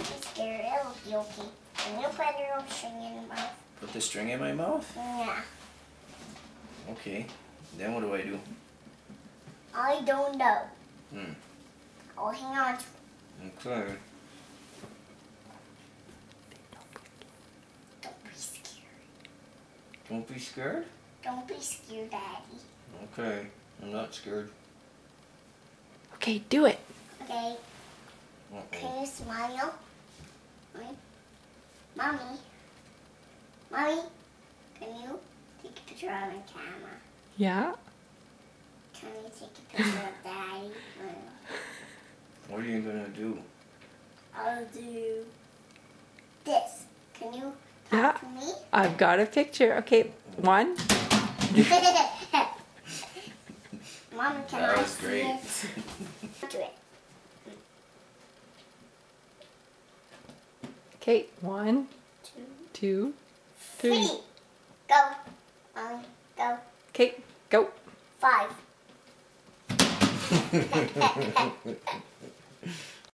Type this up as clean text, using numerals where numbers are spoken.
be scared. It'll be okay. Can you put a little string in your mouth? Put the string in my mouth? Yeah. Okay. Then what do I do? I don't know. Hmm. I'll hang on to it. Okay. Don't be scared. Don't be scared? Don't be scared, Daddy. Okay. I'm not scared. Okay, do it. Okay. Uh-oh. Can you smile? Mommy? Mommy? Can you take a picture on the camera? Yeah? Can you take a picture of Daddy? What are you gonna do? I'll do this. Can you Yeah. talk to me? I've got a picture. Okay, one. Mommy, can That I was see great. it? Do it. Okay, one, Two, two, three. Go. Go. Okay, go. 5.